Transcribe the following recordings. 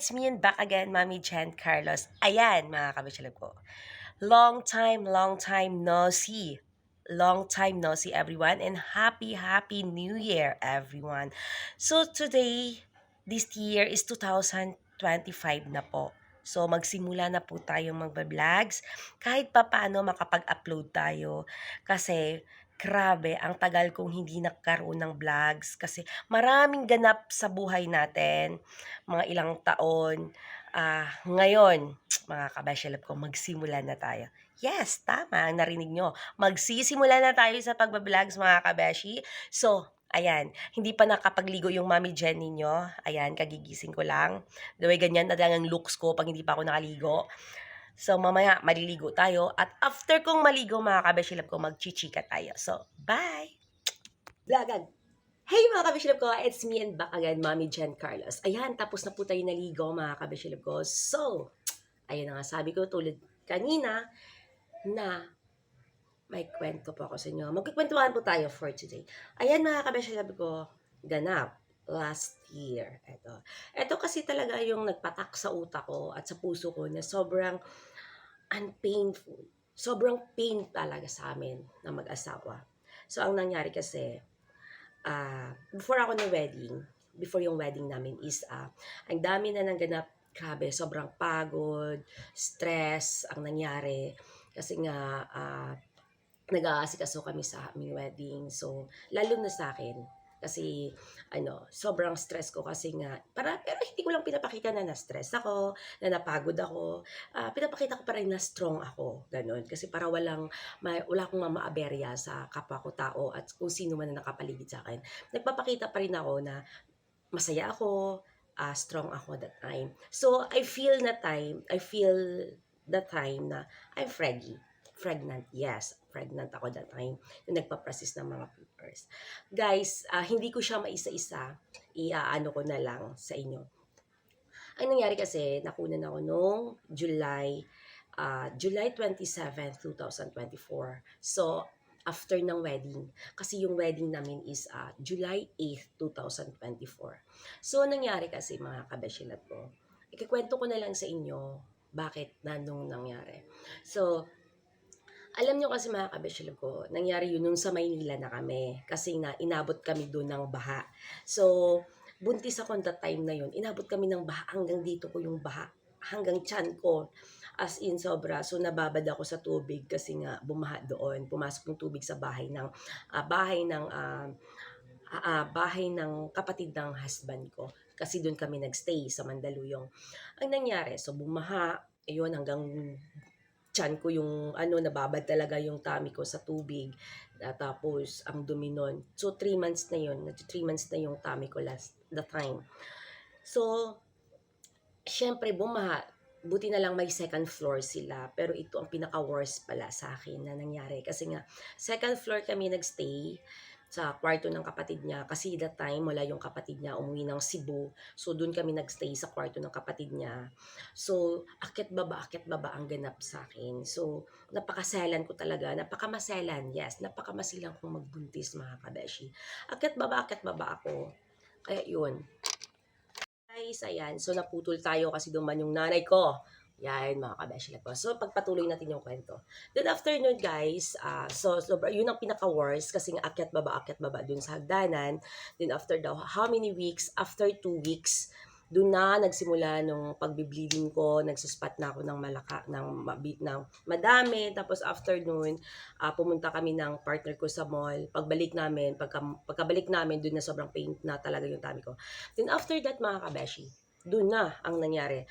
it's me and back again, Mami Jen Carlos. Ayan, mga kabishalab ko. Long time no see. Long time no see, everyone. And happy New Year, everyone. So today, this year is 2025 na po. So magsimula na po tayong magba-vlogs. Kahit pa paano makapag-upload tayo. Kasi grabe, ang tagal kong hindi nagkaroon ng vlogs. Kasi maraming ganap sa buhay natin. Mga ilang taon. Ngayon, mga kabashalab ko, magsimula na tayo. Yes, tama, ang narinig nyo. Magsisimula na tayo sa pagbablog, mga kabeshi. So, ayan, hindi pa nakapagligo yung Mami Jen ninyo. Ayan, kagigising ko lang. The way ganyan na lang ang looks ko pag hindi pa ako nakaligo. So, mamaya, maliligo tayo. At after kong maligo, mga kabeshilab ko, magchichika tayo. So, bye! Vlogan! Hey mga kabishilab ko, it's me and back again, Mami Jen Carlos. Ayan, tapos na po tayo naligo mga kabishilab ko. So, ayun na nga, sabi ko tulad kanina na may kwento po ako sa inyo. Magkikwentuhan po tayo for today. Ayan mga kabishilab ko, ganap last year. Ito kasi talaga yung nagpatak sa utak ko at sa puso ko na sobrang unpainful. Sobrang pain talaga sa amin na mag-asawa. So, ang nangyari kasi, before ako na wedding, before yung wedding namin is, ang dami na nangganap, grabe, sobrang pagod, stress ang nangyari. Kasi nga, nag-aasikaso kami sa aming wedding. So, lalo na sa akin. Kasi, sobrang stress ko kasi nga, pero hindi ko lang pinapakita na na-stress ako, na napagod ako. Pinapakita ko pa rin na strong ako. Ganon. Kasi para wala akong mamaaberya sa kapwa ko tao at kung sino man na nakapaligid sa akin. Nagpapakita pa rin ako na masaya ako, strong ako that time. So, I feel the time na I'm pregnant, yes, pregnant ako that time, na nagpa-process ng mga papers. Guys, hindi ko siya maisa-isa, iaano ko na lang sa inyo. Ang nangyari kasi, nakunan ako noong July 27, 2024. So, after ng wedding. Kasi yung wedding namin is July 8, 2024. So, nangyari kasi mga kabeshilat ko, ikikwento ko na lang sa inyo bakit nung nangyari. So, alam nyo kasi mga kabeshilat ko, nangyari yun nung sa Maynila na kami. Kasi nga, inabot kami doon ng baha. So, buntis ako that time na yun. Inabot kami ng baha hanggang dito ko yung baha. Hanggang tiyan ko. As in, sobra. So, nababad ako sa tubig kasi nga bumaha doon. Pumasok yung tubig sa bahay ng kapatid ng husband ko. Kasi doon kami nagstay sa Mandaluyong. Ang nangyari, so bumaha, ayun, hanggang tiyan ko yung nababad talaga yung tummy ko sa tubig. Tapos ang dumi nun. So 3 months na yun. 3 months na yung tummy ko the time. So syempre bumaha. Buti na lang may second floor sila. Pero ito ang pinaka-worst pala sa akin na nangyari. Kasi nga, second floor kami nagstay sa kwarto ng kapatid niya. Kasi that time, wala yung kapatid niya, umuwi ng Cebu. So, doon kami nagstay sa kwarto ng kapatid niya. So, akit baba ang ganap sa akin. So, napakaselan ko talaga. Napakamaselan, yes. Napakamasilang kong magbuntis, mga kabeshi. Akit baba ako. Kaya yun. Guys, ayan. So, naputol tayo kasi duman yung nanay ko. Yan, mga kabeshi ko. So, pagpatuloy natin yung kwento. Then, after nun, guys, so yun ang pinaka-worst kasi nga akyat baba dun sa hagdanan. Then, after daw, how many weeks? After 2 weeks, dun na nagsimula nung pagbi-bleeding ko, nagsuspat na ako ng madami. Tapos, after nun, pumunta kami ng partner ko sa mall. Pagkabalik namin, dun na sobrang pain na talaga yung tummy ko. Then, after that, mga kabeshi, dun na ang nangyari.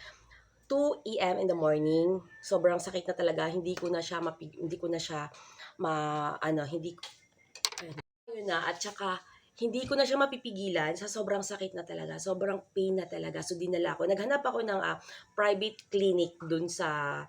2 a.m. in the morning, sobrang sakit na talaga, hindi ko na siya at saka hindi ko na siya mapipigilan sa sobrang sakit na talaga, sobrang pain na talaga. So dinala ako, naghanap ako ng private clinic dun sa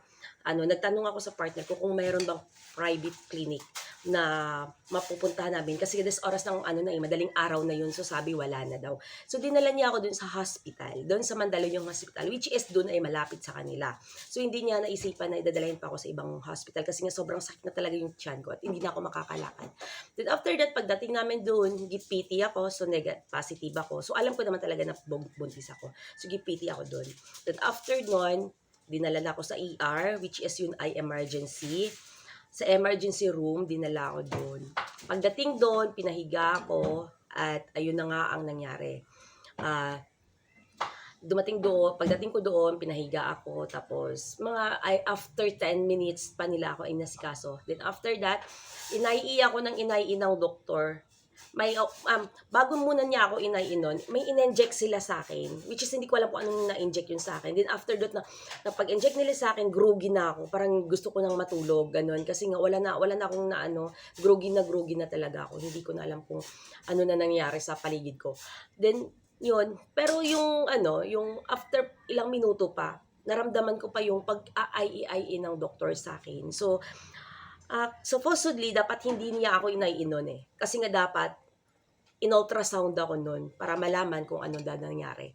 nagtanong ako sa partner ko kung mayroon bang private clinic na mapupuntahan namin kasi this oras ng madaling araw na yun, so sabi wala na daw. So dinala niya ako dun sa hospital, dun sa Mandaluyong Hospital, which is dun ay malapit sa kanila. So hindi niya naisipan na idadalahin pa ako sa ibang hospital kasi nga sobrang sakit na talaga yung tiyan ko at hindi na ako makakalakad. Then after that, pagdating namin dun, gipiti ako, so positive ako. So alam ko naman talaga na buntis ako. So gipiti ako dun. Then after nun, dinala na ako sa ER, which is yun ay emergency. Sa emergency room, dinala ako doon. Pagdating doon, pinahiga ako at ayun na nga ang nangyari. Pagdating ko doon, pinahiga ako, tapos after 10 minutes pa nila ako inasikaso. Then after that, inai ako ng ng doktor. Bago muna niya ako inainon, may in-inject sila sa akin, which is hindi ko alam kung anong na-inject yun sa akin. Then after that, na pag-inject nila sa akin, groggy na ako. Parang gusto ko nang matulog, ganun. Kasi nga wala na akong groggy na talaga ako. Hindi ko na alam kung ano na nangyari sa paligid ko. Then, yun. Pero yung after ilang minuto pa, naramdaman ko pa yung pag-ai ng doktor sa akin. So, supposedly, dapat hindi niya ako inainon eh. Kasi nga dapat, in-ultrasound ako nun para malaman kung ano nangyari.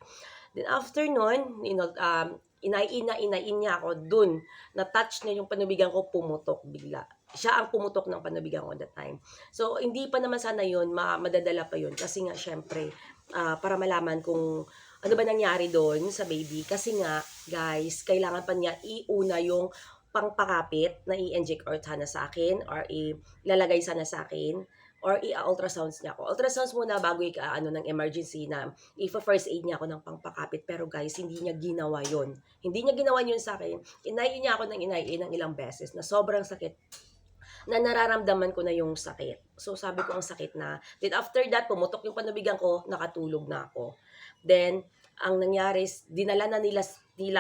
Then after nun, inain niya ako dun. Na-touch niya yung panubigan ko, pumutok bigla. Siya ang pumutok ng panubigan ko that time. So, hindi pa naman sana yun, madadala pa yun. Kasi nga, syempre, para malaman kung ano ba nangyari doon sa baby. Kasi nga, guys, kailangan pa niya iuna yung pangpakapit na i-inject or sana sa akin or ilalagay sana sa akin or i-ultrasounds niya ako. Ultrasounds muna bago ng emergency na i-first aid niya ako ng pangpakapit. Pero guys, hindi niya ginawa yun. Hindi niya ginawa yun sa akin. Inayin niya ako ng ng ilang beses na sobrang sakit na nararamdaman ko na yung sakit. So sabi ko ang sakit na. Then after that, pumutok yung panubigan ko, nakatulog na ako. Then, ang nangyari, dinala na nila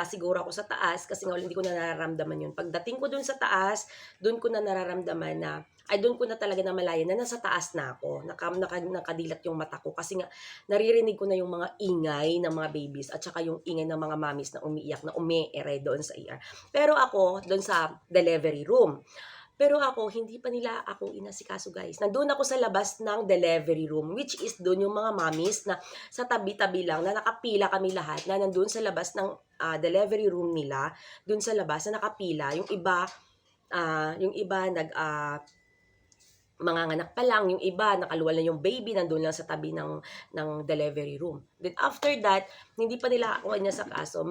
siguro ako sa taas kasi nga hindi ko na nararamdaman yun. Pagdating ko dun sa taas, dun ko na nararamdaman doon ko na talaga na malaya na nasa taas na ako. Nakadilat yung mata ko kasi nga naririnig ko na yung mga ingay ng mga babies at saka yung ingay ng mga mommies na umiiyak, na umiere doon sa ER. Pero ako, doon sa delivery room. Pero ako, hindi pa nila ako inasikaso, guys. Nandun ako sa labas ng delivery room, which is doon yung mga mommies na sa tabi-tabi lang, na nakapila kami lahat, na nandun sa labas ng delivery room nila, doon sa labas na nakapila. Yung iba manganganak pa lang, yung iba nakaluwal na yung baby, nandun lang sa tabi ng delivery room. Then after that, hindi pa nila ako sa kaso.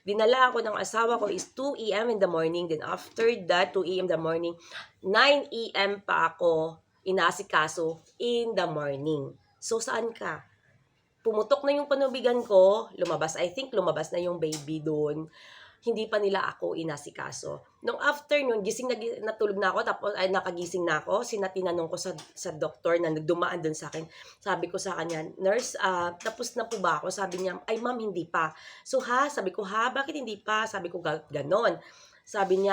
Dinala ako ng asawa ko is 2 a.m. in the morning. Then after that, 2 a.m. in the morning, 9 a.m. pa ako inasikaso in the morning. So saan ka? Pumutok na yung panubigan ko, lumabas na yung baby doon. Hindi pa nila ako inasikaso. Nung afternoon, natulog na ako, tapos nakagising na ako. Tinanong ko sa doktor na nagdumaan dun sa akin. Sabi ko sa kanya, nurse, tapos na po ba ako? Sabi niya, ay ma'am, hindi pa. So sabi ko, bakit hindi pa? Sabi ko, ganon. Sabi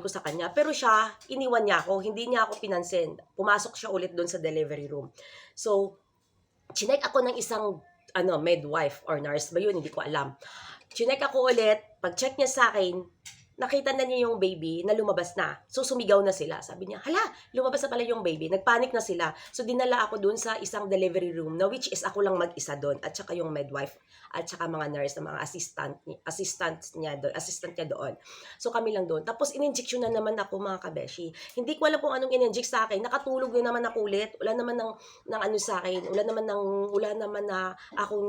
ko sa kanya, pero siya, iniwan niya ako, hindi niya ako pinansin. Pumasok siya ulit dun sa delivery room. So, chinek ako ng isang midwife or nurse ba yun, hindi ko alam. Chinek ako ulit, pag-check niya sa akin, nakita na niya yung baby na lumabas na. So, sumigaw na sila. Sabi niya, hala, lumabas na pala yung baby. Nagpanic na sila. So, dinala ako dun sa isang delivery room na which is ako lang mag-isa dun. At saka yung midwife at saka mga nurse na mga assistant niya doon. So, kami lang doon. Tapos, in-injection na naman ako mga kabeshi. Hindi ko alam kung anong in-inject sa akin. Nakatulog na naman ako ulit. Wala naman ng ano sa akin. Wala naman na akong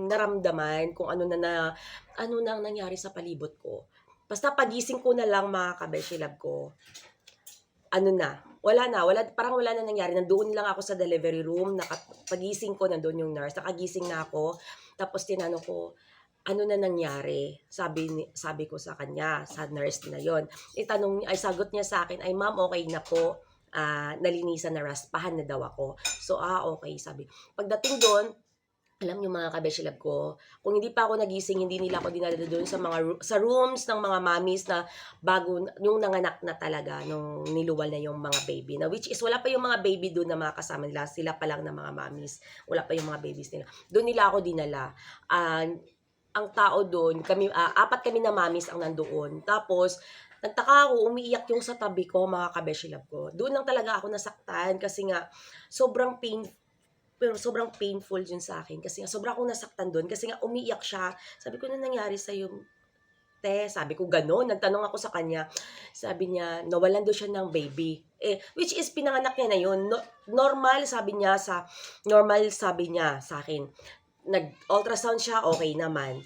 naramdaman kung ano nang nangyari sa palibot ko. Basta pagising ko na lang mga kabeshi love ko, parang wala na nangyari. Nandoon lang ako sa delivery room, pagising ko, nandoon yung nurse, nakagising na ako, tapos tinanong ko, ano na nangyari? Sabi ko sa kanya, sa nurse na yon. Sagot niya sa akin, ay ma'am, okay na po, nalinisan na, raspahan na daw ako. So, okay, sabi. Pagdating doon, alam niyo mga kabeshi love ko, kung hindi pa ako nagising, hindi nila ako dinala doon sa rooms ng mga mommies na bago, yung nanganak na talaga, nung niluwal na yung mga baby. Na which is, wala pa yung mga baby doon na mga kasama nila, sila pa lang na mga mommies. Wala pa yung mga babies nila. Doon nila ako dinala. Ang tao doon, apat kami na mommies ang nandoon. Tapos, Nagtaka ako, umiiyak yung sa tabi ko, mga kabeshi love ko. Doon lang talaga ako nasaktan kasi nga sobrang sobrang painful yun sa akin kasi nga sobrang akong nasaktan doon kasi nga umiiyak siya. Sabi ko, "Ano nangyari sa'yo, te?" Sabi ko gano'n. Nagtanong ako sa kanya. Sabi niya, nawalan daw siya ng baby. Which is pinanganak niya na yun. Normal sabi niya sa akin. Nag-ultrasound siya, okay naman.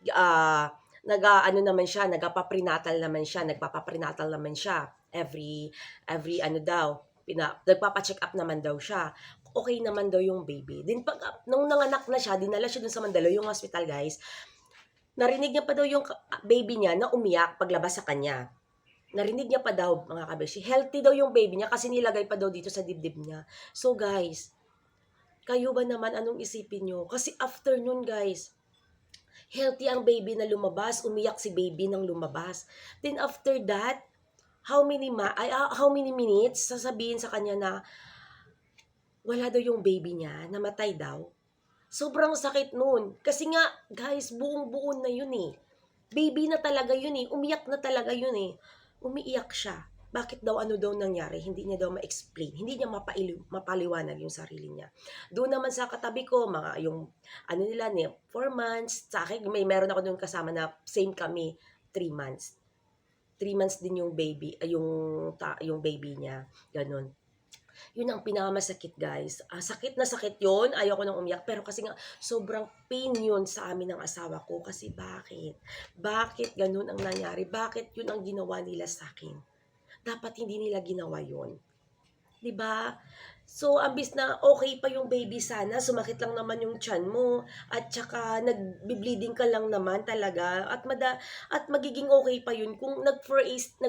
Ano naman siya, nagpapaprenatal naman siya, every ano daw, nagpapa-check up naman daw siya. Okay naman daw yung baby. Then pag nung nanganak na siya, dinala siya dun sa Mandaluyong Hospital, guys. Narinig niya pa daw yung baby niya na umiyak paglabas sa kanya. Narinig niya pa daw, mga kabeshi. Healthy daw yung baby niya kasi nilagay pa daw dito sa dibdib niya. So guys, kayo ba naman anong isipin niyo? Kasi after nun, guys, healthy ang baby na lumabas, umiyak si baby nang lumabas. Then after that, how many minutes sasabihin sa kanya na wala daw yung baby niya, namatay daw. Sobrang sakit nun. Kasi nga, guys, buong-buo na yun eh. Baby na talaga yun eh. Umiyak na talaga yun eh. Umiiyak siya. Bakit daw, ano daw nangyari? Hindi niya daw ma-explain. Hindi niya mapaliwanag yung sarili niya. Doon naman sa katabi ko, mga yung, ano nila, 4 months. Sa akin, meron ako doon kasama na same kami, 3 months. 3 months din yung baby, yung baby niya. Ganun. Yun ang pinakamasakit, guys. Sakit na sakit yun. Ayoko nang umiyak. Pero kasi nga, sobrang pain yun sa amin ng asawa ko. Kasi bakit? Bakit ganun ang nangyari? Bakit yun ang ginawa nila sa akin? Dapat hindi nila ginawa yun. 'Di ba? So, ambis na okay pa yung baby sana, sumakit lang naman yung tiyan mo at saka nagbi-bleeding ka lang naman talaga at magiging okay pa yun kung nag-first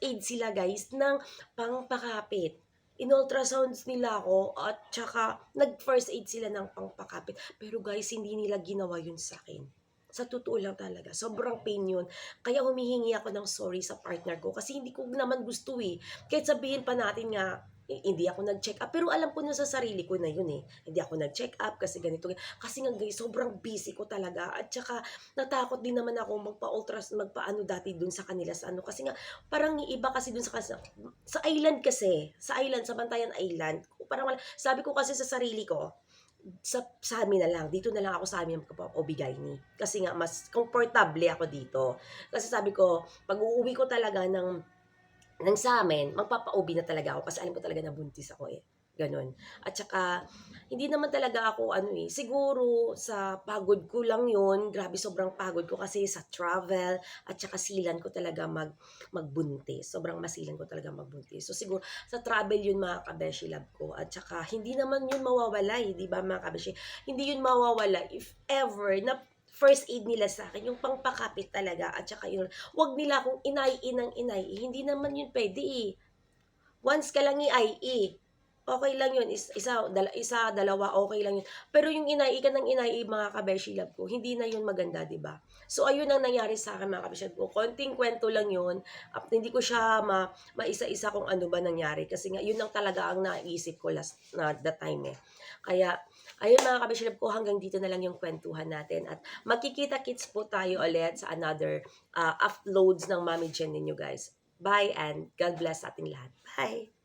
aid sila, guys, ng pangpakapit. In-ultrasounds nila ako at saka nag-first aid sila ng pangpakapit. Pero guys, hindi nila ginawa yun sa akin. Sa totoo lang talaga, sobrang pain yun. Kaya humihingi ako ng sorry sa partner ko kasi hindi ko naman gusto eh. Kahit sabihin pa natin nga, hindi ako nag-check up. Pero alam ko na sa sarili ko na yun eh. Hindi ako nag-check up kasi ganito. Kasi nga guys, sobrang busy ko talaga. At saka natakot din naman ako magpa-ano dati dun sa kanila sa ano. Kasi nga parang iba kasi dun sa island kasi. Sa island, sa Bantayan Island. Parang sabi ko kasi sa sarili ko, sa amin na lang, dito na lang ako sa amin magpapa-OB-GYN. Kasi nga, mas komportable ako dito. Kasi sabi ko, pag uuwi ko talaga ng sa amin, magpapa-OB na talaga ako kasi alam ko talaga na buntis ako eh. Ganon. At saka, hindi naman talaga ako siguro sa pagod ko lang yun. Grabe, sobrang pagod ko kasi sa travel at saka silan ko talaga magbuntis. Sobrang masilan ko talaga magbuntis. So siguro sa travel yun, mga kabeshi love ko. At saka hindi naman yun mawawala eh, di ba mga kabeshi? Hindi yun mawawala if ever na first aid nila sa akin, yung pangpakapit talaga, at saka yun, wag nila akong hindi naman yun pwede eh. Once ka lang i-IE, okay lang yun, dalawa, okay lang yun. Pero yung inai ka ng inai, mga kabeshi love ko, hindi na yun maganda, di ba? So, ayun ang nangyari sa akin, mga kabeshi love ko. Konting kwento lang yun. Hindi ko siya maisa-isa kung ano ba nangyari. Kasi nga, yun lang talaga ang naisip ko last na the time eh. Kaya, ayun mga kabeshi love ko, hanggang dito na lang yung kwentuhan natin. At magkikita-kits po tayo ulit sa another uploads ng Mami Jen ninyo, guys. Bye and God bless sa ating lahat. Bye!